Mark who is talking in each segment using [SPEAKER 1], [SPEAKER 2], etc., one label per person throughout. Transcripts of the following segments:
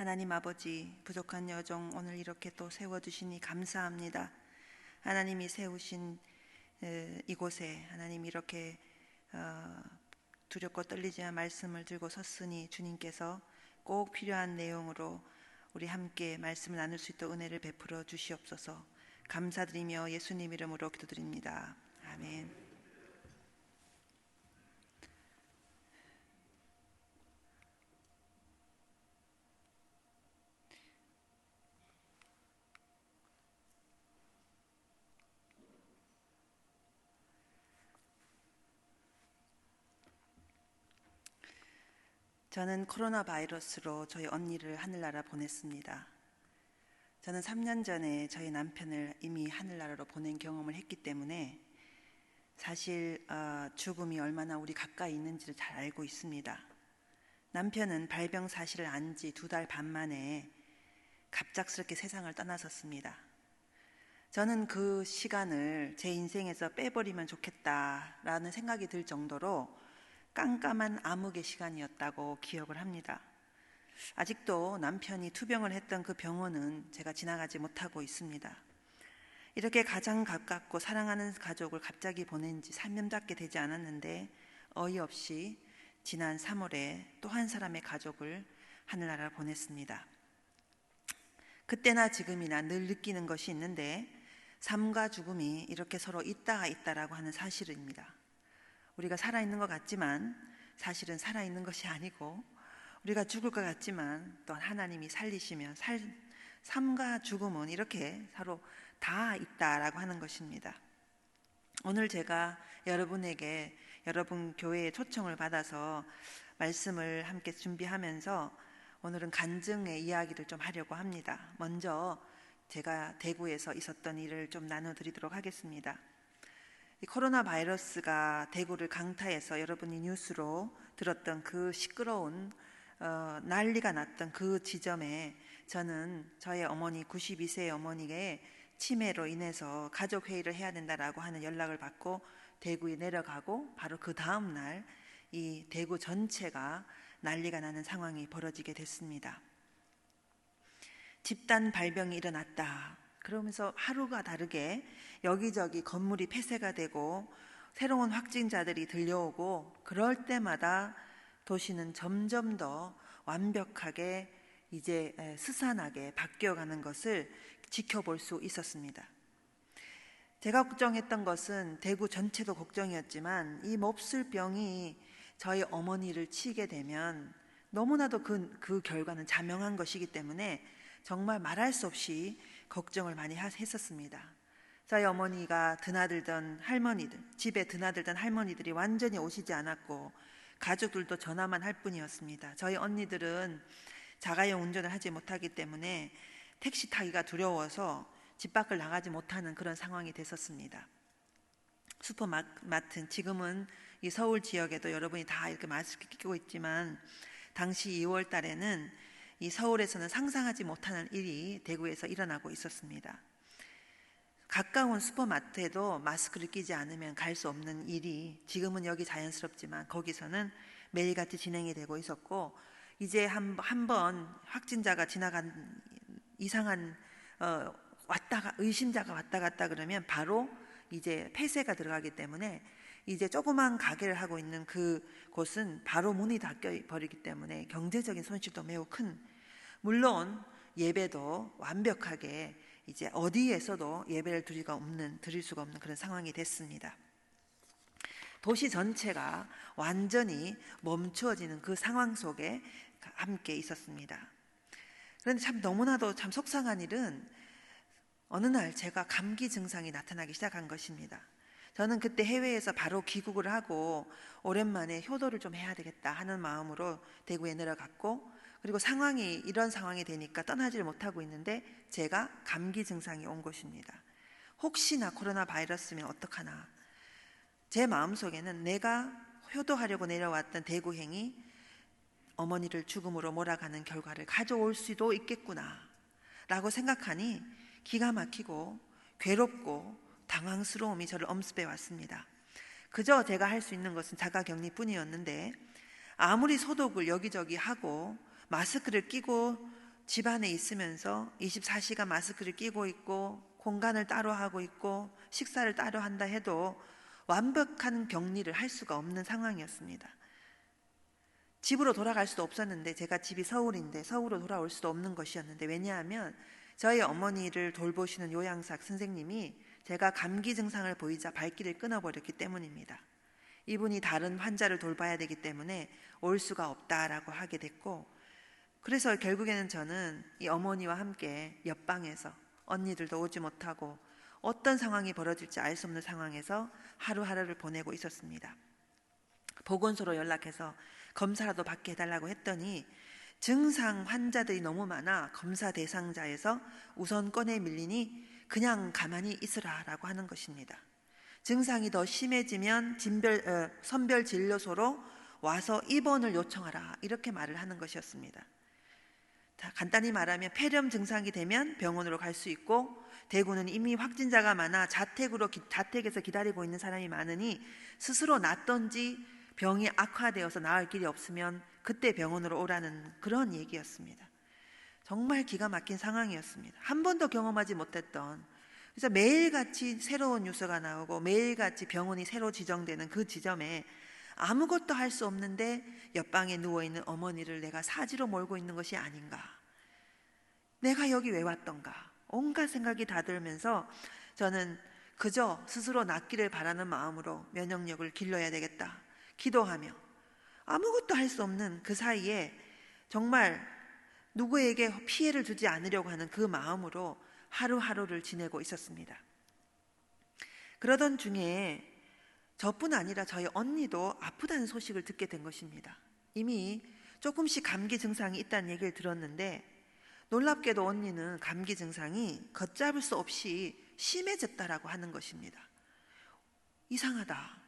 [SPEAKER 1] 하나님 아버지, 부족한 여정 오늘 이렇게 또 세워주시니 감사합니다. 하나님이 세우신 이곳에 하나님 이렇게 두렵고 떨리지 않은 말씀을 들고 섰으니 주님께서 꼭 필요한 내용으로 우리 함께 말씀을 나눌 수 있도록 은혜를 베풀어 주시옵소서. 감사드리며 예수님 이름으로 기도드립니다. 아멘. 저는 코로나 바이러스로 저희 언니를 하늘나라 보냈습니다. 저는 3년 전에 저희 남편을 이미 하늘나라로 보낸 경험을 했기 때문에 사실 죽음이 얼마나 우리 가까이 있는지를 잘 알고 있습니다. 남편은 발병 사실을 안 지 2달 반 만에 갑작스럽게 세상을 떠나섰습니다. 저는 그 시간을 제 인생에서 빼버리면 좋겠다라는 생각이 들 정도로 깜깜한 암흑의 시간이었다고 기억을 합니다. 아직도 남편이 투병을 했던 그 병원은 제가 지나가지 못하고 있습니다. 이렇게 가장 가깝고 사랑하는 가족을 갑자기 보낸 지 3년밖에 되지 않았는데 어이없이 지난 3월에 또 한 사람의 가족을 하늘나라로 보냈습니다. 그때나 지금이나 늘 느끼는 것이 있는데 삶과 죽음이 이렇게 서로 있다라고 하는 사실입니다. 우리가 살아있는 것 같지만 사실은 살아있는 것이 아니고 우리가 죽을 것 같지만 또 하나님이 살리시면 삶과 죽음은 이렇게 서로 다 있다라고 하는 것입니다. 오늘 제가 여러분에게 여러분 교회에 초청을 받아서 말씀을 함께 준비하면서 오늘은 간증의 이야기를 좀 하려고 합니다. 먼저 제가 대구에서 있었던 일을 좀 나눠드리도록 하겠습니다. 이 코로나 바이러스가 대구를 강타해서 여러분이 뉴스로 들었던 그 시끄러운 난리가 났던 그 지점에 저는 저의 어머니 92세의 어머니의 치매로 인해서 가족회의를 해야 된다라고 하는 연락을 받고 대구에 내려가고 바로 그 다음 날 이 대구 전체가 난리가 나는 상황이 벌어지게 됐습니다. 집단 발병이 일어났다. 그러면서 하루가 다르게 여기저기 건물이 폐쇄가 되고 새로운 확진자들이 들려오고 그럴 때마다 도시는 점점 더 완벽하게 이제 스산하게 바뀌어가는 것을 지켜볼 수 있었습니다. 제가 걱정했던 것은 대구 전체도 걱정이었지만 이 몹쓸 병이 저희 어머니를 치게 되면 너무나도 그 결과는 자명한 것이기 때문에 정말 말할 수 없이 걱정을 많이 했었습니다. 저희 어머니가 드나들던 할머니들, 집에 드나들던 할머니들이 완전히 오시지 않았고 가족들도 전화만 할 뿐이었습니다. 저희 언니들은 자가용 운전을 하지 못하기 때문에 택시 타기가 두려워서 집 밖을 나가지 못하는 그런 상황이 됐었습니다. 슈퍼마트는 지금은 이 서울 지역에도 여러분이 다 이렇게 마스크 끼고 있지만 당시 2월 달에는 이 서울에서는 상상하지 못하는 일이 대구에서 일어나고 있었습니다. 가까운 슈퍼마트에도 마스크를 끼지 않으면 갈 수 없는 일이 지금은 여기 자연스럽지만 거기서는 매일같이 진행이 되고 있었고 이제 한 번 확진자가 지나간 이상한 의심자가 왔다 갔다 그러면 바로 이제 폐쇄가 들어가기 때문에 이제 조그만 가게를 하고 있는 그 곳은 바로 문이 닫혀 버리기 때문에 경제적인 손실도 매우 큰, 물론 예배도 완벽하게 이제 어디에서도 예배를 드릴 수가 없는 그런 상황이 됐습니다. 도시 전체가 완전히 멈추어지는 그 상황 속에 함께 있었습니다. 그런데 참 너무나도 참 속상한 일은 어느 날 제가 감기 증상이 나타나기 시작한 것입니다. 저는 그때 해외에서 바로 귀국을 하고 오랜만에 효도를 좀 해야 되겠다 하는 마음으로 대구에 내려갔고 그리고 이런 상황이 되니까 떠나지를 못하고 있는데 제가 감기 증상이 온 것입니다. 혹시나 코로나 바이러스면 어떡하나. 제 마음속에는 내가 효도하려고 내려왔던 대구행이 어머니를 죽음으로 몰아가는 결과를 가져올 수도 있겠구나 라고 생각하니 기가 막히고 괴롭고 당황스러움이 저를 엄습해 왔습니다. 그저 제가 할 수 있는 것은 자가격리 뿐이었는데 아무리 소독을 여기저기 하고 마스크를 끼고 집 안에 있으면서 24시간 마스크를 끼고 있고 공간을 따로 하고 있고 식사를 따로 한다 해도 완벽한 격리를 할 수가 없는 상황이었습니다. 집으로 돌아갈 수도 없었는데, 제가 집이 서울인데 서울로 돌아올 수도 없는 것이었는데, 왜냐하면 저희 어머니를 돌보시는 요양사 선생님이 제가 감기 증상을 보이자 발길을 끊어버렸기 때문입니다. 이분이 다른 환자를 돌봐야 되기 때문에 올 수가 없다라고 하게 됐고, 그래서 결국에는 저는 이 어머니와 함께 옆방에서, 언니들도 오지 못하고 어떤 상황이 벌어질지 알 수 없는 상황에서 하루하루를 보내고 있었습니다. 보건소로 연락해서 검사라도 받게 해달라고 했더니 증상 환자들이 너무 많아 검사 대상자에서 우선권에 밀리니 그냥 가만히 있으라라고 하는 것입니다. 증상이 더 심해지면 선별 진료소로 와서 입원을 요청하라, 이렇게 말을 하는 것이었습니다. 간단히 말하면 폐렴 증상이 되면 병원으로 갈 수 있고, 대구는 이미 확진자가 많아 자택에서 기다리고 있는 사람이 많으니 스스로 낫던지 병이 악화되어서 나을 길이 없으면 그때 병원으로 오라는 그런 얘기였습니다. 정말 기가 막힌 상황이었습니다. 한 번도 경험하지 못했던, 그래서 매일같이 새로운 뉴스가 나오고 매일같이 병원이 새로 지정되는 그 지점에 아무것도 할 수 없는데 옆방에 누워있는 어머니를 내가 사지로 몰고 있는 것이 아닌가, 내가 여기 왜 왔던가, 온갖 생각이 다 들면서 저는 그저 스스로 낫기를 바라는 마음으로 면역력을 길러야 되겠다 기도하며, 아무것도 할 수 없는 그 사이에 정말 누구에게 피해를 주지 않으려고 하는 그 마음으로 하루하루를 지내고 있었습니다. 그러던 중에 저뿐 아니라 저희 언니도 아프다는 소식을 듣게 된 것입니다. 이미 조금씩 감기 증상이 있다는 얘기를 들었는데, 놀랍게도 언니는 감기 증상이 걷잡을 수 없이 심해졌다라고 하는 것입니다. 이상하다,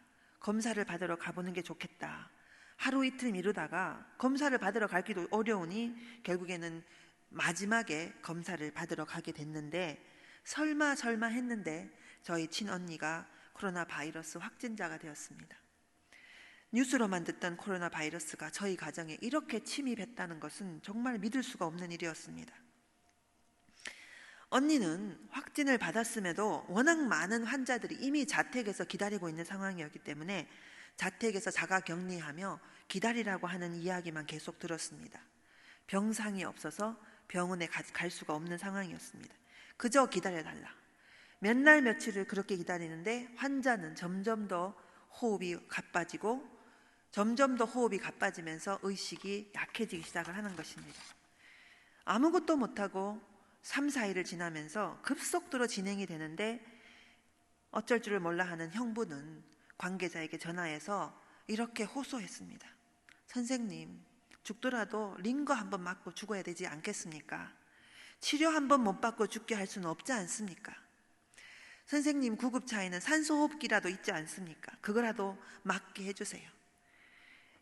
[SPEAKER 1] 검사를 받으러 가보는 게 좋겠다. 하루 이틀 미루다가 검사를 받으러 가기도 어려우니 결국에는 마지막에 검사를 받으러 가게 됐는데, 설마 했는데 저희 친언니가 코로나 바이러스 확진자가 되었습니다. 뉴스로만 듣던 코로나 바이러스가 저희 가정에 이렇게 침입했다는 것은 정말 믿을 수가 없는 일이었습니다. 언니는 확진을 받았음에도 워낙 많은 환자들이 이미 자택에서 기다리고 있는 상황이었기 때문에 자택에서 자가 격리하며 기다리라고 하는 이야기만 계속 들었습니다. 병상이 없어서 병원에 갈 수가 없는 상황이었습니다. 그저 기다려달라. 몇 날 며칠을 그렇게 기다리는데 환자는 점점 더 호흡이 가빠지면서 의식이 약해지기 시작을 하는 것입니다. 아무것도 못하고 3, 4일을 지나면서 급속도로 진행이 되는데, 어쩔 줄을 몰라 하는 형부는 관계자에게 전화해서 이렇게 호소했습니다. 선생님, 죽더라도 링거 한번 맞고 죽어야 되지 않겠습니까? 치료 한번 못 받고 죽게 할 수는 없지 않습니까? 선생님, 구급차에는 산소호흡기라도 있지 않습니까? 그거라도 맞게 해주세요.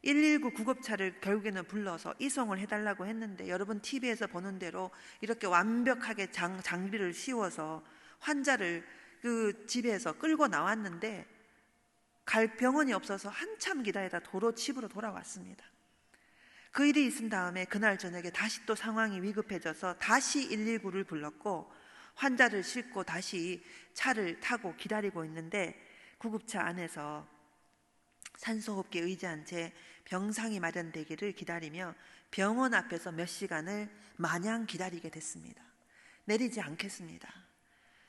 [SPEAKER 1] 119 구급차를 결국에는 불러서 이송을 해달라고 했는데, 여러분 TV에서 보는 대로 이렇게 완벽하게 장비를 씌워서 환자를 그 집에서 끌고 나왔는데 갈 병원이 없어서 한참 기다리다 도로 집으로 돌아왔습니다. 그 일이 있은 다음에 그날 저녁에 다시 또 상황이 위급해져서 다시 119를 불렀고 환자를 싣고 다시 차를 타고 기다리고 있는데, 구급차 안에서 산소호흡기에 의지한 채 병상이 마련되기를 기다리며 병원 앞에서 몇 시간을 마냥 기다리게 됐습니다. 내리지 않겠습니다.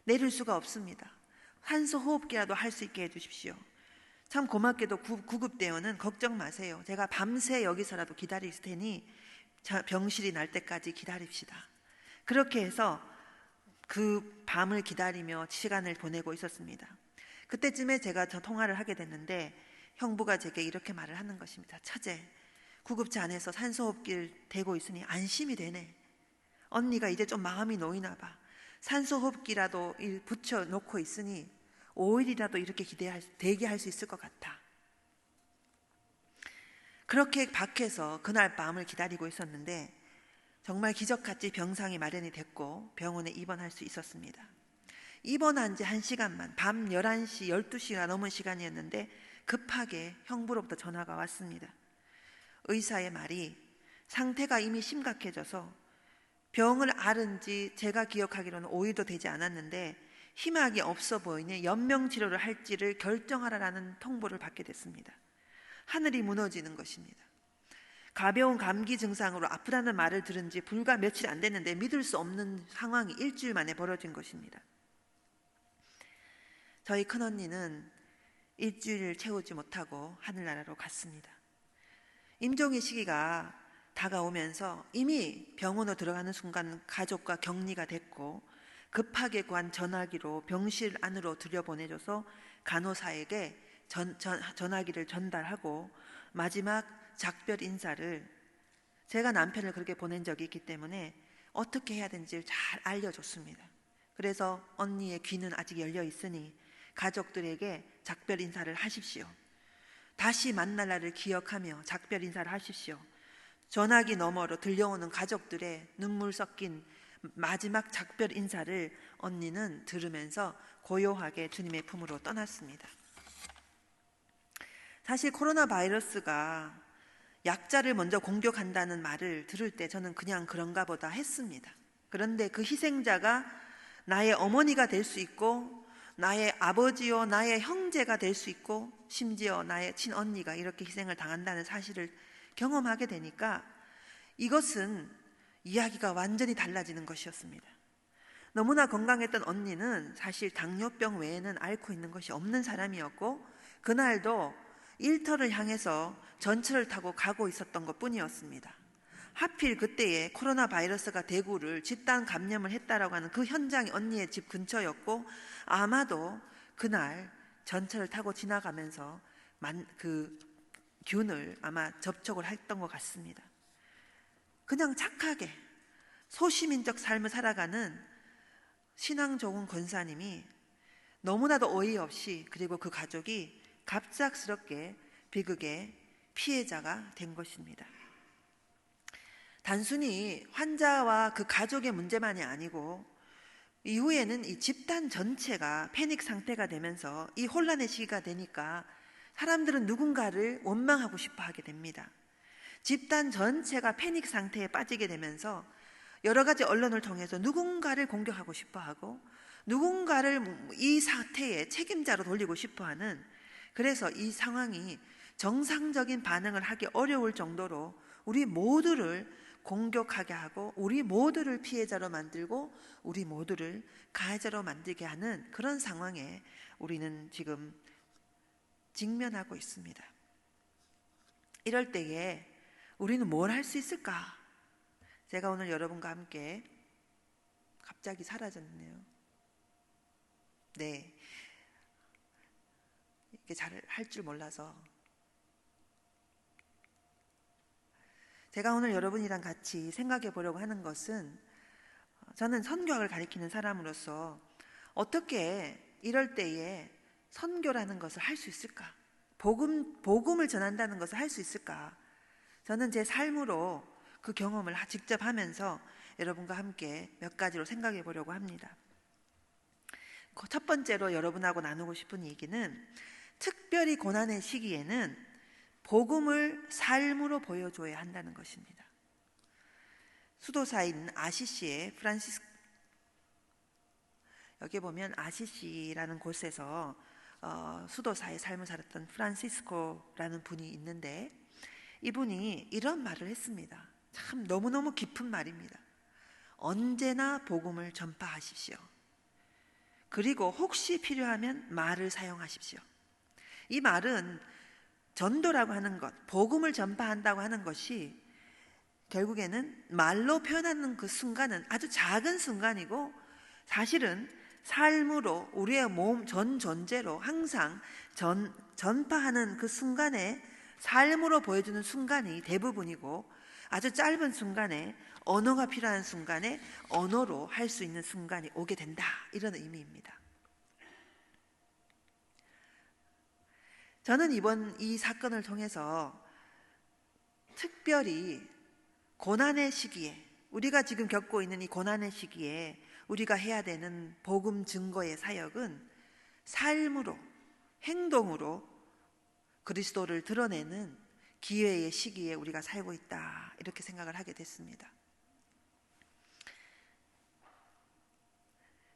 [SPEAKER 1] 내릴 수가 없습니다. 산소호흡기라도 할 수 있게 해주십시오. 참 고맙게도 구급대원은 걱정 마세요. 제가 밤새 여기서라도 기다릴 테니 병실이 날 때까지 기다립시다. 그렇게 해서 그 밤을 기다리며 시간을 보내고 있었습니다. 그때쯤에 제가 통화를 하게 됐는데 형부가 제게 이렇게 말을 하는 것입니다. 처제, 구급차 안에서 산소호흡기를 대고 있으니 안심이 되네. 언니가 이제 좀 마음이 놓이나 봐. 산소호흡기라도 붙여놓고 있으니 5일이라도 이렇게 대기할 수 있을 것 같아. 그렇게 밖에서 그날 밤을 기다리고 있었는데 정말 기적같이 병상이 마련이 됐고 병원에 입원할 수 있었습니다. 입원한 지 1시간만, 밤 11시, 12시가 넘은 시간이었는데 급하게 형부로부터 전화가 왔습니다. 의사의 말이 상태가 이미 심각해져서 병을 앓은지 제가 기억하기로는 5일도 되지 않았는데 희망이 없어 보이니 연명치료를 할지를 결정하라라는 통보를 받게 됐습니다. 하늘이 무너지는 것입니다. 가벼운 감기 증상으로 아프다는 말을 들은 지 불과 며칠 안 됐는데 믿을 수 없는 상황이 일주일 만에 벌어진 것입니다. 저희 큰언니는 일주일을 채우지 못하고 하늘나라로 갔습니다. 임종의 시기가 다가오면서 이미 병원으로 들어가는 순간 가족과 격리가 됐고 급하게 구한 전화기로 병실 안으로 들여보내줘서 간호사에게 전화기를 전달하고 마지막 작별 인사를, 제가 남편을 그렇게 보낸 적이 있기 때문에 어떻게 해야 되는지 잘 알려줬습니다. 그래서 언니의 귀는 아직 열려 있으니 가족들에게 작별 인사를 하십시오. 다시 만날 날을 기억하며 작별 인사를 하십시오. 전화기 너머로 들려오는 가족들의 눈물 섞인 마지막 작별 인사를 언니는 들으면서 고요하게 주님의 품으로 떠났습니다. 사실 코로나 바이러스가 약자를 먼저 공격한다는 말을 들을 때 저는 그냥 그런가 보다 했습니다. 그런데 그 희생자가 나의 어머니가 될 수 있고 나의 아버지요 나의 형제가 될 수 있고 심지어 나의 친언니가 이렇게 희생을 당한다는 사실을 경험하게 되니까 이것은 이야기가 완전히 달라지는 것이었습니다. 너무나 건강했던 언니는 사실 당뇨병 외에는 앓고 있는 것이 없는 사람이었고 그날도 일터를 향해서 전철을 타고 가고 있었던 것뿐이었습니다. 하필 그때에 코로나 바이러스가 대구를 집단 감염을 했다라고 하는 그 현장이 언니의 집 근처였고 아마도 그날 전철을 타고 지나가면서 그 균을 아마 접촉을 했던 것 같습니다. 그냥 착하게 소시민적 삶을 살아가는 신앙 좋은 권사님이 너무나도 어이없이 그리고 그 가족이 갑작스럽게 비극의 피해자가 된 것입니다. 단순히 환자와 그 가족의 문제만이 아니고 이후에는 이 집단 전체가 패닉 상태가 되면서 이 혼란의 시기가 되니까 사람들은 누군가를 원망하고 싶어 하게 됩니다. 집단 전체가 패닉 상태에 빠지게 되면서 여러 가지 언론을 통해서 누군가를 공격하고 싶어 하고 누군가를 이 사태의 책임자로 돌리고 싶어 하는, 그래서 이 상황이 정상적인 반응을 하기 어려울 정도로 우리 모두를 공격하게 하고 우리 모두를 피해자로 만들고 우리 모두를 가해자로 만들게 하는 그런 상황에 우리는 지금 직면하고 있습니다. 이럴 때에 우리는 뭘 할 수 있을까? 제가 오늘 여러분과 함께 갑자기 사라졌네요. 네, 이게 잘 할 줄 몰라서 제가 오늘 여러분이랑 같이 생각해 보려고 하는 것은, 저는 선교학을 가리키는 사람으로서 어떻게 이럴 때에 선교라는 것을 할 수 있을까? 복음을 전한다는 것을 할 수 있을까? 저는 제 삶으로 그 경험을 직접 하면서 여러분과 함께 몇 가지로 생각해 보려고 합니다. 첫 번째로 여러분하고 나누고 싶은 얘기는, 특별히 고난의 시기에는 복음을 삶으로 보여줘야 한다는 것입니다. 수도사인 아시시의 여기 보면 아시시라는 곳에서 수도사의 삶을 살았던 프란시스코라는 분이 있는데 이분이 이런 말을 했습니다. 참 너무너무 깊은 말입니다. 언제나 복음을 전파하십시오. 그리고 혹시 필요하면 말을 사용하십시오. 이 말은 전도라고 하는 것, 복음을 전파한다고 하는 것이 결국에는 말로 표현하는 그 순간은 아주 작은 순간이고 사실은 삶으로 우리의 몸 전 존재로 항상 전파하는 그 순간에 삶으로 보여주는 순간이 대부분이고 아주 짧은 순간에 언어가 필요한 순간에 언어로 할 수 있는 순간이 오게 된다, 이런 의미입니다. 저는 이번 이 사건을 통해서 특별히 고난의 시기에, 우리가 지금 겪고 있는 이 고난의 시기에 우리가 해야 되는 복음 증거의 사역은 삶으로, 행동으로 그리스도를 드러내는 기회의 시기에 우리가 살고 있다, 이렇게 생각을 하게 됐습니다.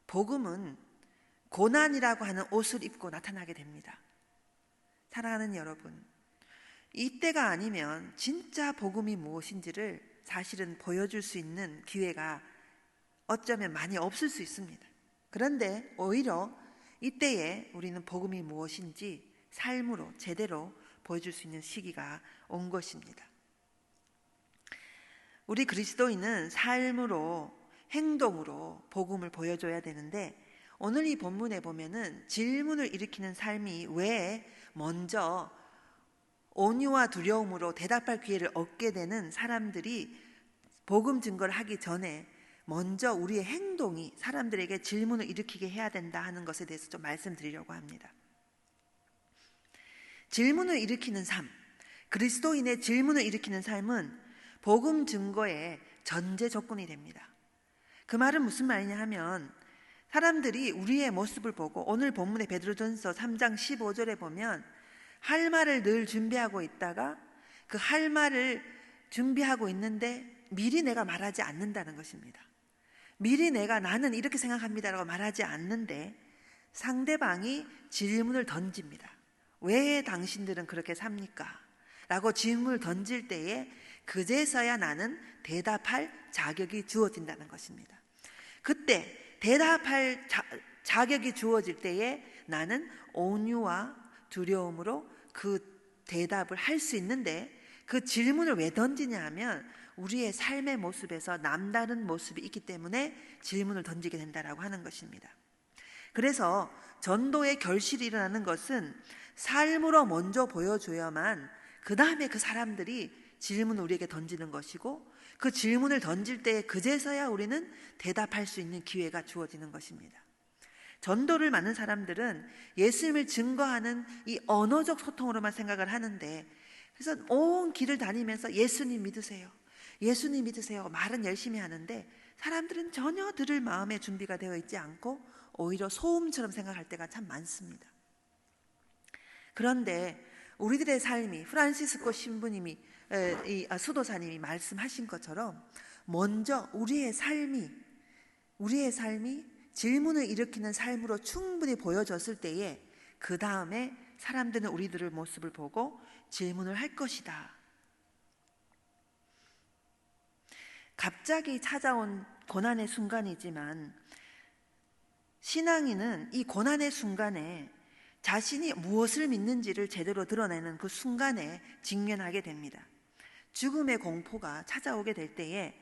[SPEAKER 1] 복음은 고난이라고 하는 옷을 입고 나타나게 됩니다. 사랑하는 여러분, 이때가 아니면 진짜 복음이 무엇인지를 사실은 보여줄 수 있는 기회가 어쩌면 많이 없을 수 있습니다. 그런데 오히려 이때에 우리는 복음이 무엇인지 삶으로 제대로 보여줄 수 있는 시기가 온 것입니다. 우리 그리스도인은 삶으로, 행동으로 복음을 보여줘야 되는데, 오늘 이 본문에 보면은 질문을 일으키는 삶이 왜 먼저 온유와 두려움으로 대답할 기회를 얻게 되는 사람들이 복음 증거를 하기 전에 먼저 우리의 행동이 사람들에게 질문을 일으키게 해야 된다 하는 것에 대해서 좀 말씀드리려고 합니다. 질문을 일으키는 삶, 그리스도인의 질문을 일으키는 삶은 복음 증거의 전제 조건이 됩니다. 그 말은 무슨 말이냐 하면, 사람들이 우리의 모습을 보고 오늘 본문의 베드로전서 3장 15절에 보면 할 말을 늘 준비하고 있다가 그 할 말을 준비하고 있는데 미리 내가 말하지 않는다는 것입니다. 미리 나는 이렇게 생각합니다라고 말하지 않는데 상대방이 질문을 던집니다. 왜 당신들은 그렇게 삽니까? 라고 질문을 던질 때에 그제서야 나는 대답할 자격이 주어진다는 것입니다. 그때 대답할 자격이 주어질 때에 나는 온유와 두려움으로 그 대답을 할 수 있는데, 그 질문을 왜 던지냐 하면 우리의 삶의 모습에서 남다른 모습이 있기 때문에 질문을 던지게 된다라고 하는 것입니다. 그래서 전도의 결실이 일어나는 것은 삶으로 먼저 보여줘야만 그 다음에 그 사람들이 질문을 우리에게 던지는 것이고, 그 질문을 던질 때 그제서야 우리는 대답할 수 있는 기회가 주어지는 것입니다. 전도를 많은 사람들은 예수님을 증거하는 이 언어적 소통으로만 생각을 하는데, 그래서 온 길을 다니면서 예수님 믿으세요, 예수님 믿으세요 말은 열심히 하는데 사람들은 전혀 들을 마음의 준비가 되어 있지 않고 오히려 소음처럼 생각할 때가 참 많습니다. 그런데 우리들의 삶이 프란시스코 신부님이 수도사님이 말씀하신 것처럼 먼저 우리의 삶이 질문을 일으키는 삶으로 충분히 보여졌을 때에 그 다음에 사람들은 우리들의 모습을 보고 질문을 할 것이다. 갑자기 찾아온 고난의 순간이지만 신앙인은 이 고난의 순간에 자신이 무엇을 믿는지를 제대로 드러내는 그 순간에 직면하게 됩니다. 죽음의 공포가 찾아오게 될 때에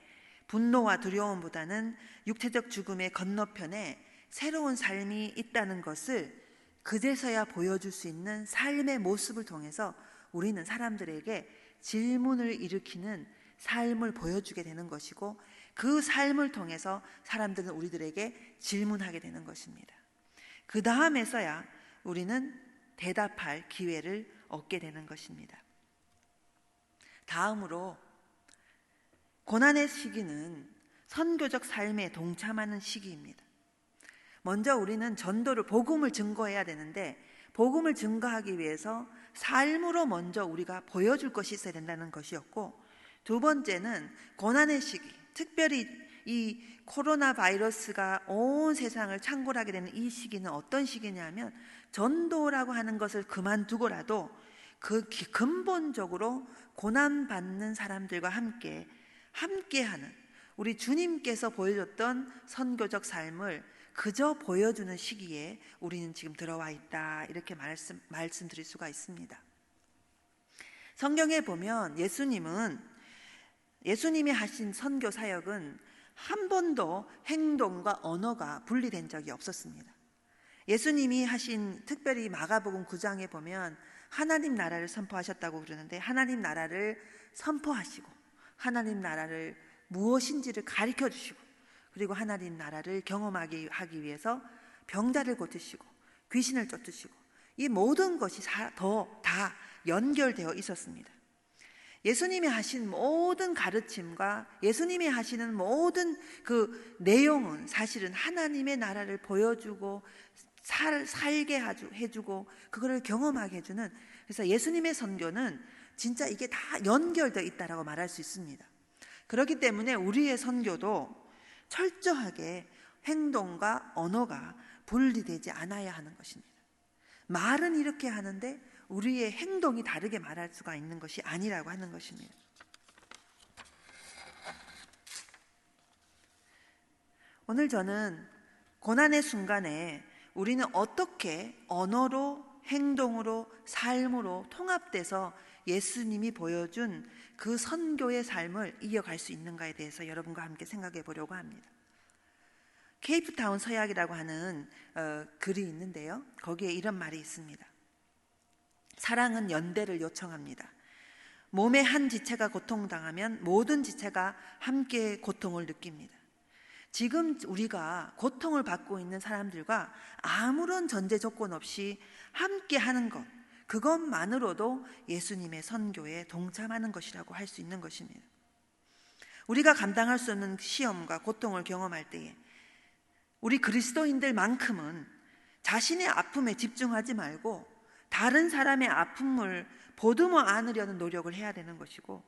[SPEAKER 1] 분노와 두려움보다는 육체적 죽음의 건너편에 새로운 삶이 있다는 것을 그제서야 보여줄 수 있는 삶의 모습을 통해서 우리는 사람들에게 질문을 일으키는 삶을 보여주게 되는 것이고, 그 삶을 통해서 사람들은 우리들에게 질문하게 되는 것입니다. 그 다음에서야 우리는 대답할 기회를 얻게 되는 것입니다. 다음으로 고난의 시기는 선교적 삶에 동참하는 시기입니다. 먼저 우리는 전도를, 복음을 증거해야 되는데 복음을 증거하기 위해서 삶으로 먼저 우리가 보여줄 것이 있어야 된다는 것이었고, 두 번째는 고난의 시기, 특별히 이 코로나 바이러스가 온 세상을 창궐하게 되는 이 시기는 어떤 시기냐면 전도라고 하는 것을 그만두고라도 그 근본적으로 고난받는 사람들과 함께하는 우리 주님께서 보여줬던 선교적 삶을 그저 보여주는 시기에 우리는 지금 들어와 있다, 이렇게 말씀드릴 수가 있습니다. 성경에 보면 예수님이 하신 선교 사역은 한 번도 행동과 언어가 분리된 적이 없었습니다. 예수님이 하신, 특별히 마가복음 9장에 보면 하나님 나라를 선포하셨다고 그러는데, 하나님 나라를 선포하시고 하나님 나라를 무엇인지를 가르쳐 주시고, 그리고 하나님 나라를 경험하기 위해서 병자를 고치시고 귀신을 쫓으시고, 이 모든 것이 다 연결되어 있었습니다. 예수님이 하신 모든 가르침과 예수님이 하시는 모든 그 내용은 사실은 하나님의 나라를 보여주고 살게 해주고 그거를 경험하게 해주는, 그래서 예수님의 선교는 진짜 이게 다 연결되어 있다라고 말할 수 있습니다. 그렇기 때문에 우리의 선교도 철저하게 행동과 언어가 분리되지 않아야 하는 것입니다. 말은 이렇게 하는데 우리의 행동이 다르게 말할 수가 있는 것이 아니라고 하는 것입니다. 오늘 저는 고난의 순간에 우리는 어떻게 언어로, 행동으로, 삶으로 통합돼서 예수님이 보여준 그 선교의 삶을 이어갈 수 있는가에 대해서 여러분과 함께 생각해 보려고 합니다. 케이프타운 서약이라고 하는 글이 있는데요, 거기에 이런 말이 있습니다. 사랑은 연대를 요청합니다. 몸의 한 지체가 고통당하면 모든 지체가 함께 고통을 느낍니다. 지금 우리가 고통을 받고 있는 사람들과 아무런 전제 조건 없이 함께 하는 것, 그것만으로도 예수님의 선교에 동참하는 것이라고 할 수 있는 것입니다. 우리가 감당할 수 없는 시험과 고통을 경험할 때에 우리 그리스도인들만큼은 자신의 아픔에 집중하지 말고 다른 사람의 아픔을 보듬어 안으려는 노력을 해야 되는 것이고,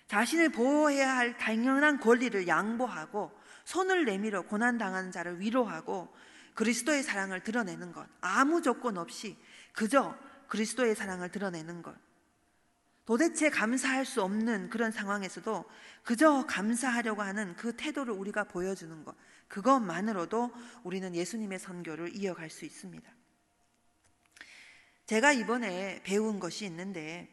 [SPEAKER 1] 자신을 보호해야 할 당연한 권리를 양보하고 손을 내밀어 고난당하는 자를 위로하고 그리스도의 사랑을 드러내는 것, 아무 조건 없이 그저 그리스도의 사랑을 드러내는 것, 도대체 감사할 수 없는 그런 상황에서도 그저 감사하려고 하는 그 태도를 우리가 보여주는 것, 그것만으로도 우리는 예수님의 선교를 이어갈 수 있습니다. 제가 이번에 배운 것이 있는데,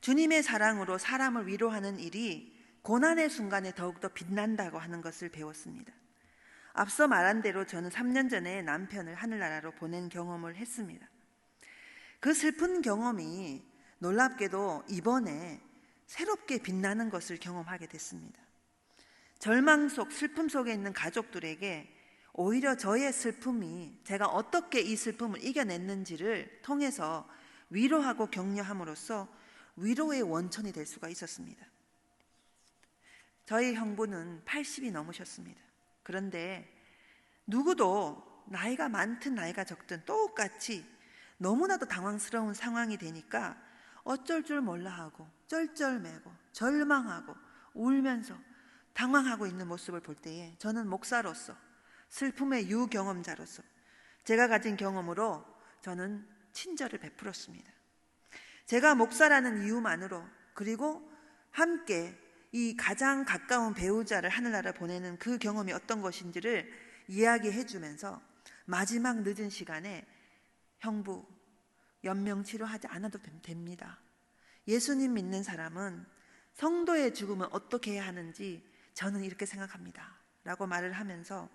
[SPEAKER 1] 주님의 사랑으로 사람을 위로하는 일이 고난의 순간에 더욱더 빛난다고 하는 것을 배웠습니다. 앞서 말한 대로 저는 3년 전에 남편을 하늘나라로 보낸 경험을 했습니다. 그 슬픈 경험이 놀랍게도 이번에 새롭게 빛나는 것을 경험하게 됐습니다. 절망 속, 슬픔 속에 있는 가족들에게 오히려 저의 슬픔이, 제가 어떻게 이 슬픔을 이겨냈는지를 통해서 위로하고 격려함으로써 위로의 원천이 될 수가 있었습니다. 저희 형부는 80이 넘으셨습니다. 그런데 누구도 나이가 많든 나이가 적든 똑같이 너무나도 당황스러운 상황이 되니까 어쩔 줄 몰라 하고 쩔쩔매고 절망하고 울면서 당황하고 있는 모습을 볼 때에 저는 목사로서, 슬픔의 유경험자로서 제가 가진 경험으로 저는 친절을 베풀었습니다. 제가 목사라는 이유만으로, 그리고 함께 이 가장 가까운 배우자를 하늘나라 보내는 그 경험이 어떤 것인지를 이야기해 주면서 마지막 늦은 시간에 형부, 연명치료하지 않아도 됩니다. 예수님 믿는 사람은 성도의 죽음을 어떻게 해야 하는지 저는 이렇게 생각합니다 라고 말을 하면서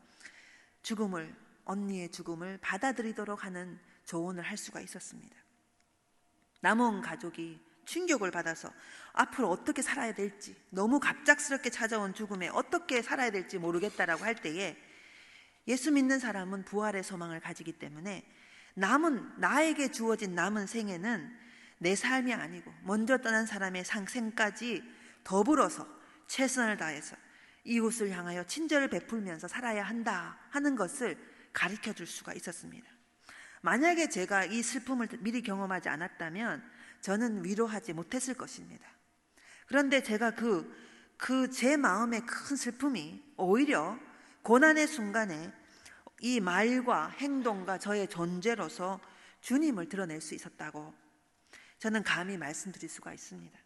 [SPEAKER 1] 죽음을, 언니의 죽음을 받아들이도록 하는 조언을 할 수가 있었습니다. 남은 가족이 충격을 받아서 앞으로 어떻게 살아야 될지, 너무 갑작스럽게 찾아온 죽음에 어떻게 살아야 될지 모르겠다라고 할 때에, 예수 믿는 사람은 부활의 소망을 가지기 때문에 나에게 주어진 남은 생애는 내 삶이 아니고 먼저 떠난 사람의 생까지 더불어서 최선을 다해서 이웃을 향하여 친절을 베풀면서 살아야 한다 하는 것을 가르쳐 줄 수가 있었습니다. 만약에 제가 이 슬픔을 미리 경험하지 않았다면 저는 위로하지 못했을 것입니다. 그런데 제가 제 마음의 큰 슬픔이 오히려 고난의 순간에 이 말과 행동과 저의 존재로서 주님을 드러낼 수 있었다고 저는 감히 말씀드릴 수가 있습니다.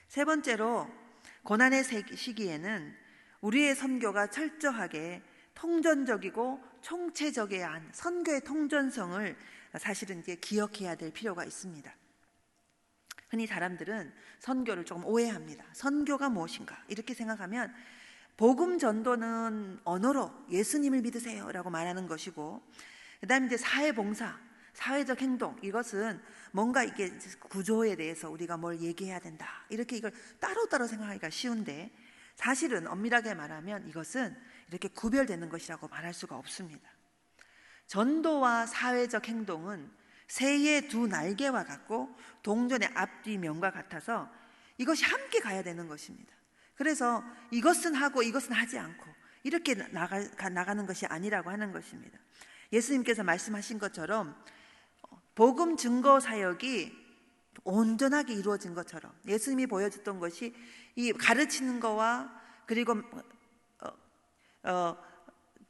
[SPEAKER 1] 세 번째로, 고난의 시기에는 우리의 선교가 철저하게 통전적이고 총체적이어야 한 선교의 통전성을 사실은 이제 기억해야 될 필요가 있습니다. 흔히 사람들은 선교를 조금 오해합니다. 선교가 무엇인가 이렇게 생각하면 복음 전도는 언어로 예수님을 믿으세요 라고 말하는 것이고, 그 다음에 이제 사회봉사, 사회적 행동, 이것은 뭔가 이게 구조에 대해서 우리가 뭘 얘기해야 된다, 이렇게 이걸 따로따로 생각하기가 쉬운데, 사실은 엄밀하게 말하면 이것은 이렇게 구별되는 것이라고 말할 수가 없습니다. 전도와 사회적 행동은 새의 두 날개와 같고 동전의 앞뒤면과 같아서 이것이 함께 가야 되는 것입니다. 그래서 이것은 하고 이것은 하지 않고 이렇게 나가는 것이 아니라고 하는 것입니다. 예수님께서 말씀하신 것처럼 복음 증거 사역이 온전하게 이루어진 것처럼, 예수님이 보여줬던 것이 이 가르치는 거와 그리고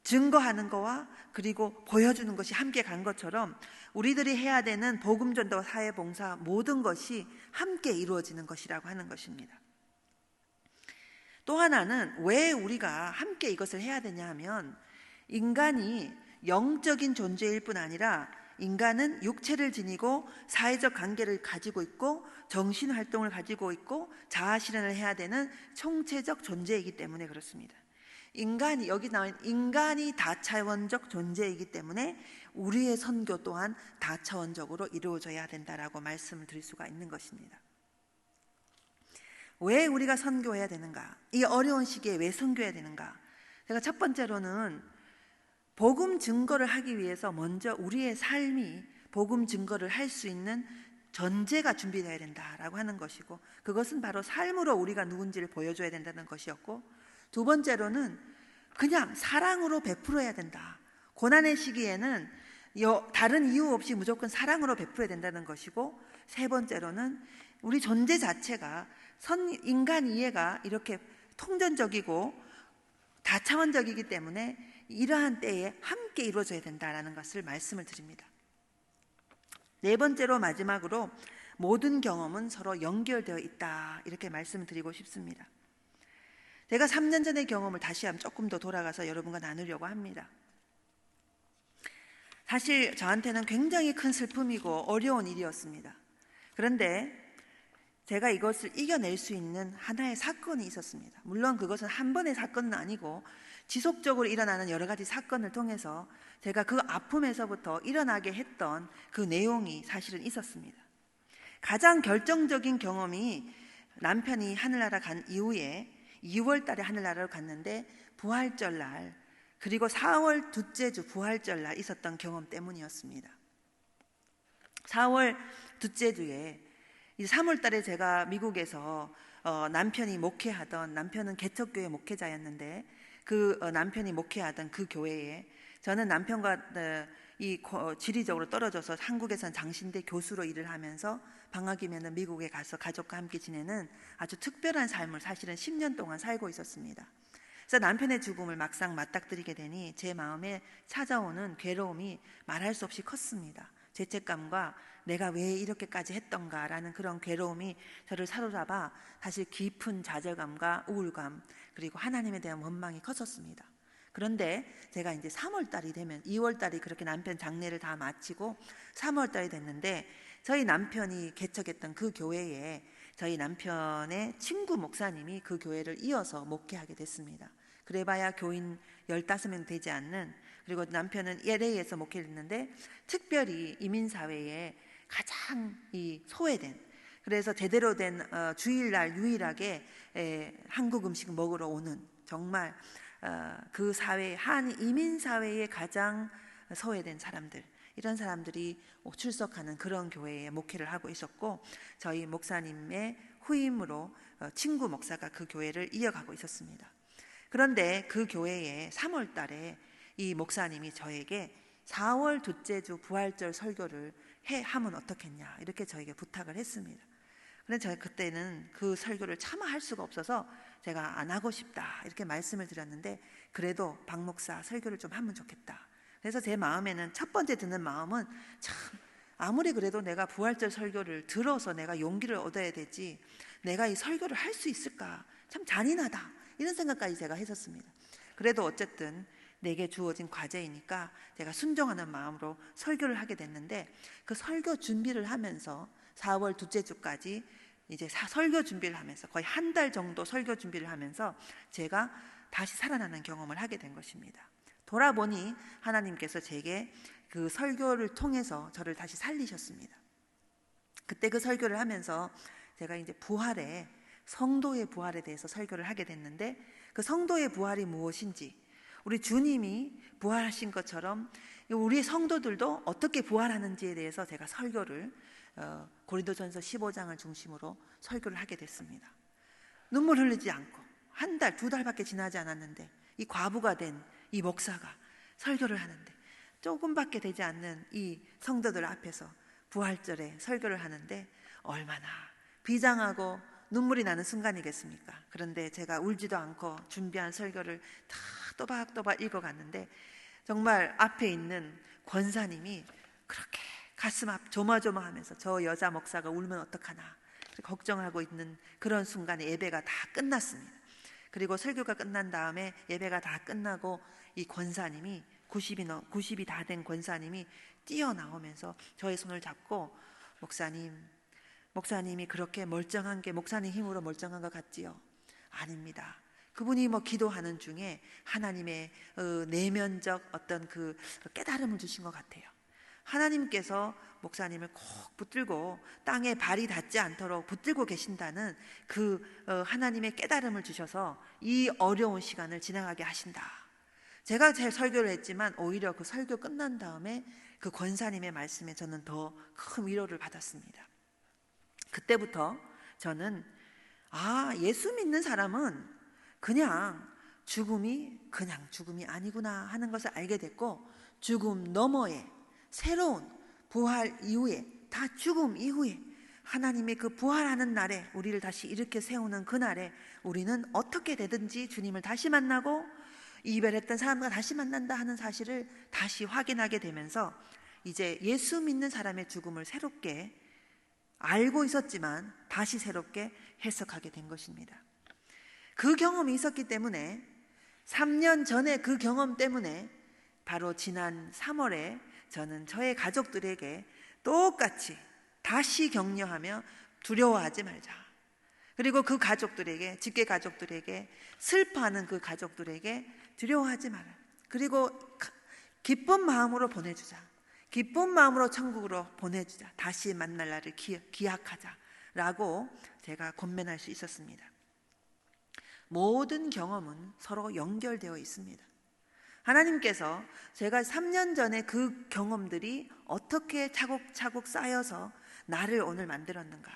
[SPEAKER 1] 증거하는 거와 그리고 보여주는 것이 함께 간 것처럼 우리들이 해야 되는 복음전도 사회봉사 모든 것이 함께 이루어지는 것이라고 하는 것입니다. 또 하나는 왜 우리가 함께 이것을 해야 되냐 하면 인간이 영적인 존재일 뿐 아니라 인간은 육체를 지니고 사회적 관계를 가지고 있고 정신활동을 가지고 있고 자아실현을 해야 되는 총체적 존재이기 때문에 그렇습니다. 인간이, 여기 나온 인간이 다차원적 존재이기 때문에 우리의 선교 또한 다차원적으로 이루어져야 된다라고 말씀을 드릴 수가 있는 것입니다. 왜 우리가 선교해야 되는가? 이 어려운 시기에 왜 선교해야 되는가? 제가 첫 번째로는 복음 증거를 하기 위해서 먼저 우리의 삶이 복음 증거를 할 수 있는 전제가 준비되어야 된다라고 하는 것이고, 그것은 바로 삶으로 우리가 누군지를 보여줘야 된다는 것이었고, 두 번째로는 그냥 사랑으로 베풀어야 된다. 고난의 시기에는 다른 이유 없이 무조건 사랑으로 베풀어야 된다는 것이고, 세 번째로는 우리 존재 자체가 인간 이해가 이렇게 통전적이고 다차원적이기 때문에 이러한 때에 함께 이루어져야 된다는 것을 말씀을 드립니다. 네 번째로 마지막으로 모든 경험은 서로 연결되어 있다, 이렇게 말씀을 드리고 싶습니다. 제가 3년 전의 경험을 다시 한번 조금 더 돌아가서 여러분과 나누려고 합니다. 사실 저한테는 굉장히 큰 슬픔이고 어려운 일이었습니다. 그런데 제가 이것을 이겨낼 수 있는 하나의 사건이 있었습니다. 물론 그것은 한 번의 사건은 아니고 지속적으로 일어나는 여러 가지 사건을 통해서 제가 그 아픔에서부터 일어나게 했던 그 내용이 사실은 있었습니다. 가장 결정적인 경험이 남편이 하늘나라 간 이후에 2월 달에 하늘나라로 갔는데 부활절 날, 그리고 4월 둘째 주 부활절 날 있었던 경험 때문이었습니다. 4월 둘째 주에 3월 달에 제가 미국에서 남편이 목회하던, 남편은 개척교회 목회자였는데 그 남편이 목회하던 그 교회에 저는 남편과 지리적으로 떨어져서 한국에서는 장신대 교수로 일을 하면서 방학이면 미국에 가서 가족과 함께 지내는 아주 특별한 삶을 사실은 10년 동안 살고 있었습니다. 그래서 남편의 죽음을 막상 맞닥뜨리게 되니 제 마음에 찾아오는 괴로움이 말할 수 없이 컸습니다. 죄책감과 내가 왜 이렇게까지 했던가라는 그런 괴로움이 저를 사로잡아 사실 깊은 좌절감과 우울감, 그리고 하나님에 대한 원망이 컸었습니다. 그런데 제가 이제 3월 달이 되면, 2월 달이 그렇게 남편 장례를 다 마치고 3월 달이 됐는데 저희 남편이 개척했던 그 교회에 저희 남편의 친구 목사님이 그 교회를 이어서 목회하게 됐습니다. 그래봐야 교인 15명 되지 않는, 그리고 남편은 LA에서 목회를 했는데 특별히 이민사회에 가장 소외된, 그래서 제대로 된 주일날 유일하게 한국 음식 먹으러 오는, 정말 그 사회, 한 이민사회에 가장 소외된 사람들, 이런 사람들이 출석하는 그런 교회에 목회를 하고 있었고, 저희 목사님의 후임으로 친구 목사가 그 교회를 이어가고 있었습니다. 그런데 그 교회에 3월 달에 이 목사님이 저에게 4월 둘째 주 부활절 설교를 하면 어떻겠냐, 이렇게 저에게 부탁을 했습니다. 그런데 제가 그때는 그 설교를 차마 할 수가 없어서 제가 안 하고 싶다, 이렇게 말씀을 드렸는데, 그래도 박 목사 설교를 좀 하면 좋겠다. 그래서 제 마음에는, 첫 번째 드는 마음은, 참 아무리 그래도 내가 부활절 설교를 들어서 내가 용기를 얻어야 되지, 내가 이 설교를 할 수 있을까, 참 잔인하다, 이런 생각까지 제가 했었습니다. 그래도 어쨌든 내게 주어진 과제이니까 제가 순종하는 마음으로 설교를 하게 됐는데, 그 설교 준비를 하면서 4월 둘째 주까지 이제 설교 준비를 하면서 거의 한 달 정도 설교 준비를 하면서 제가 다시 살아나는 경험을 하게 된 것입니다. 돌아보니 하나님께서 제게 그 설교를 통해서 저를 다시 살리셨습니다. 그때 그 설교를 하면서 제가 이제 성도의 부활에 대해서 설교를 하게 됐는데, 그 성도의 부활이 무엇인지, 우리 주님이 부활하신 것처럼 우리 성도들도 어떻게 부활하는지에 대해서 제가 설교를 고린도전서 15장을 중심으로 설교를 하게 됐습니다. 눈물 흘리지 않고 한 달, 두 달밖에 지나지 않았는데 이 과부가 된 이 목사가 설교를 하는데, 조금밖에 되지 않는 이 성도들 앞에서 부활절에 설교를 하는데 얼마나 비장하고 눈물이 나는 순간이겠습니까? 그런데 제가 울지도 않고 준비한 설교를 다 또박또박 읽어갔는데 정말 앞에 있는 권사님이 그렇게 가슴 앞 조마조마하면서 저 여자 목사가 울면 어떡하나 걱정하고 있는 그런 순간에 예배가 다 끝났습니다. 그리고 설교가 끝난 다음에 예배가 다 끝나고 이 권사님이 90이 다 된 권사님이 뛰어나오면서 저의 손을 잡고 목사님이 그렇게 멀쩡한 게 목사님 힘으로 멀쩡한 것 같지요? 아닙니다. 그분이 기도하는 중에 하나님의 내면적 어떤 그 깨달음을 주신 것 같아요. 하나님께서 목사님을 꼭 붙들고 땅에 발이 닿지 않도록 붙들고 계신다는 그 하나님의 깨달음을 주셔서 이 어려운 시간을 지나가게 하신다. 제가 제 설교를 했지만 오히려 그 설교 끝난 다음에 그 권사님의 말씀에 저는 더 큰 위로를 받았습니다. 그때부터 저는 예수 믿는 사람은 그냥 죽음이 아니구나 하는 것을 알게 됐고, 죽음 너머에 새로운 부활 이후에, 다 죽음 이후에 하나님의 그 부활하는 날에 우리를 다시 일으켜 세우는 그날에 우리는 어떻게 되든지 주님을 다시 만나고 이별했던 사람과 다시 만난다 하는 사실을 다시 확인하게 되면서 이제 예수 믿는 사람의 죽음을 새롭게 알고 있었지만 다시 새롭게 해석하게 된 것입니다. 그 경험이 있었기 때문에 3년 전에 그 경험 때문에 바로 지난 3월에 저는 저의 가족들에게 똑같이 다시 격려하며 두려워하지 말자. 그리고 그 가족들에게, 직계 가족들에게, 슬퍼하는 그 가족들에게 두려워하지 마라. 그리고 기쁜 마음으로 보내주자. 기쁜 마음으로 천국으로 보내주자. 다시 만날 날을 기약하자라고 제가 권면할 수 있었습니다. 모든 경험은 서로 연결되어 있습니다. 하나님께서 제가 3년 전에 그 경험들이 어떻게 차곡차곡 쌓여서 나를 오늘 만들었는가,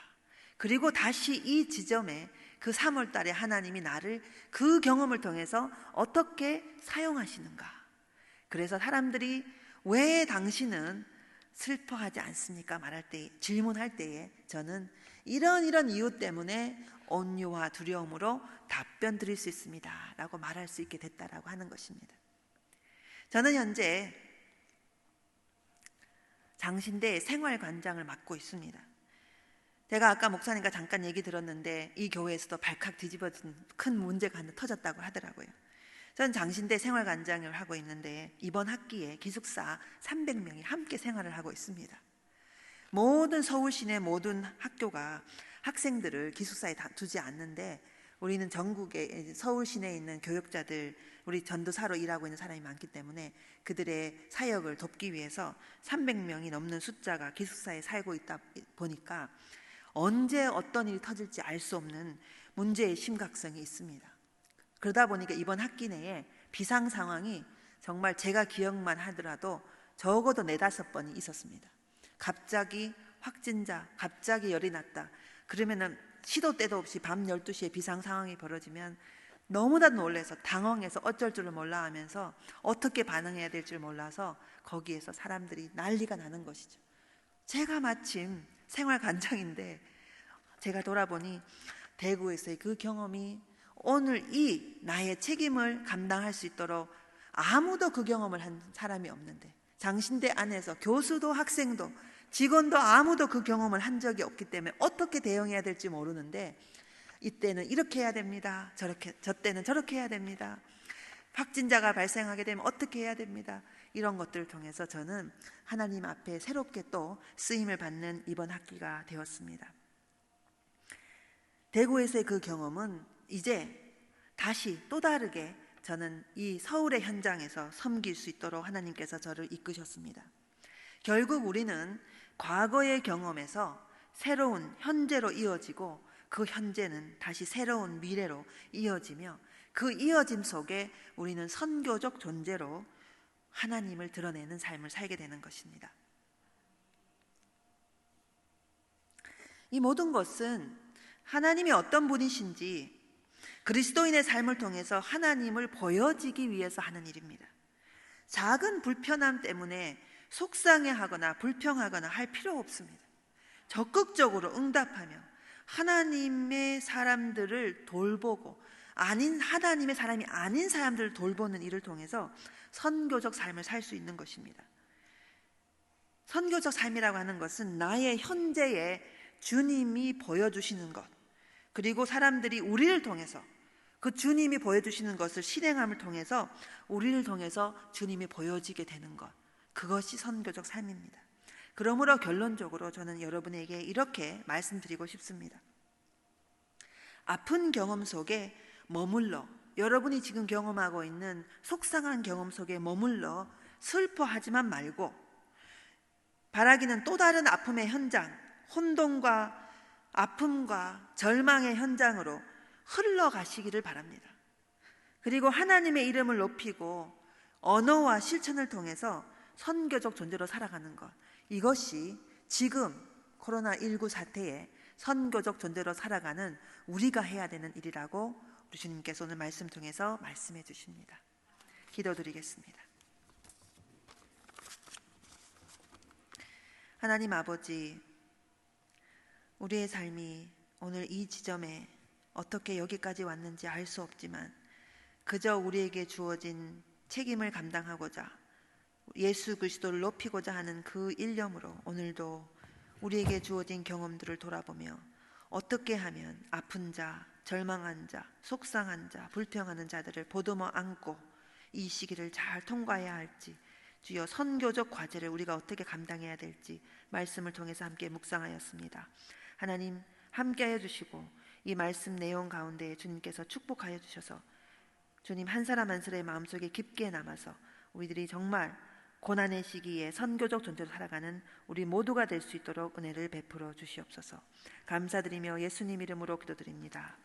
[SPEAKER 1] 그리고 다시 이 지점에 그 3월 달에 하나님이 나를 그 경험을 통해서 어떻게 사용하시는가. 그래서 사람들이 왜 당신은 슬퍼하지 않습니까? 질문할 때에 저는 이런 이유 때문에 온유와 두려움으로 답변 드릴 수 있습니다 라고 말할 수 있게 됐다라고 하는 것입니다. 저는 현재 장신대 생활관장을 맡고 있습니다. 제가 아까 목사님과 잠깐 얘기 들었는데 이 교회에서도 발칵 뒤집어진 큰 문제가 하나 터졌다고 하더라고요. 저는 장신대 생활관장을 하고 있는데 이번 학기에 기숙사 300명이 함께 생활을 하고 있습니다. 모든 서울 시내 모든 학교가 학생들을 기숙사에 두지 않는데 우리는 전국에 서울 시내에 있는 교육자들, 우리 전도사로 일하고 있는 사람이 많기 때문에 그들의 사역을 돕기 위해서 300명이 넘는 숫자가 기숙사에 살고 있다 보니까 언제 어떤 일이 터질지 알 수 없는 문제의 심각성이 있습니다. 그러다 보니까 이번 학기 내에 비상 상황이 정말 제가 기억만 하더라도 적어도 4-5번이 있었습니다. 갑자기 확진자, 갑자기 열이 났다. 그러면은 시도 때도 없이 밤 12시에 비상 상황이 벌어지면 너무나 놀라서 당황해서 어쩔 줄을 몰라 하면서 어떻게 반응해야 될 줄 몰라서 거기에서 사람들이 난리가 나는 것이죠. 제가 마침 생활관장인데 제가 돌아보니 대구에서의 그 경험이 오늘 이 나의 책임을 감당할 수 있도록 아무도 그 경험을 한 사람이 없는데, 장신대 안에서 교수도 학생도 직원도 아무도 그 경험을 한 적이 없기 때문에 어떻게 대응해야 될지 모르는데, 이때는 이렇게 해야 됩니다. 저 때는 저렇게 해야 됩니다. 확진자가 발생하게 되면 어떻게 해야 됩니다. 이런 것들을 통해서 저는 하나님 앞에 새롭게 또 쓰임을 받는 이번 학기가 되었습니다. 대구에서의 그 경험은 이제 다시 또 다르게 저는 이 서울의 현장에서 섬길 수 있도록 하나님께서 저를 이끄셨습니다. 결국 우리는 과거의 경험에서 새로운 현재로 이어지고 그 현재는 다시 새로운 미래로 이어지며 그 이어짐 속에 우리는 선교적 존재로 하나님을 드러내는 삶을 살게 되는 것입니다. 이 모든 것은 하나님이 어떤 분이신지 그리스도인의 삶을 통해서 하나님을 보여지기 위해서 하는 일입니다. 작은 불편함 때문에 속상해하거나 불평하거나 할 필요 없습니다. 적극적으로 응답하며 하나님의 사람들을 돌보고 하나님의 사람이 아닌 사람들을 돌보는 일을 통해서 선교적 삶을 살 수 있는 것입니다. 선교적 삶이라고 하는 것은 나의 현재에 주님이 보여주시는 것, 그리고 사람들이 우리를 통해서 그 주님이 보여주시는 것을 실행함을 통해서 우리를 통해서 주님이 보여지게 되는 것, 그것이 선교적 삶입니다. 그러므로 결론적으로 저는 여러분에게 이렇게 말씀드리고 싶습니다. 아픈 경험 속에 머물러, 여러분이 지금 경험하고 있는 속상한 경험 속에 머물러 슬퍼하지만 말고, 바라기는 또 다른 아픔의 현장, 혼돈과 아픔과 절망의 현장으로 흘러가시기를 바랍니다. 그리고 하나님의 이름을 높이고 언어와 실천을 통해서 선교적 존재로 살아가는 것, 이것이 지금 코로나19 사태에 선교적 존재로 살아가는 우리가 해야 되는 일이라고 우리 주님께서 오늘 말씀 통해서 말씀해 주십니다. 기도드리겠습니다. 하나님 아버지, 우리의 삶이 오늘 이 지점에 어떻게 여기까지 왔는지 알 수 없지만 그저 우리에게 주어진 책임을 감당하고자 예수 그리스도를 높이고자 하는 그 일념으로 오늘도 우리에게 주어진 경험들을 돌아보며 어떻게 하면 아픈 자, 절망한 자, 속상한 자, 불평하는 자들을 보듬어 안고 이 시기를 잘 통과해야 할지, 주여 선교적 과제를 우리가 어떻게 감당해야 될지 말씀을 통해서 함께 묵상하였습니다. 하나님 함께하여 주시고 이 말씀 내용 가운데 주님께서 축복하여 주셔서 주님 한 사람 한 사람의 마음속에 깊게 남아서 우리들이 정말 고난의 시기에 선교적 존재로 살아가는 우리 모두가 될 수 있도록 은혜를 베풀어 주시옵소서. 감사드리며 예수님 이름으로 기도드립니다.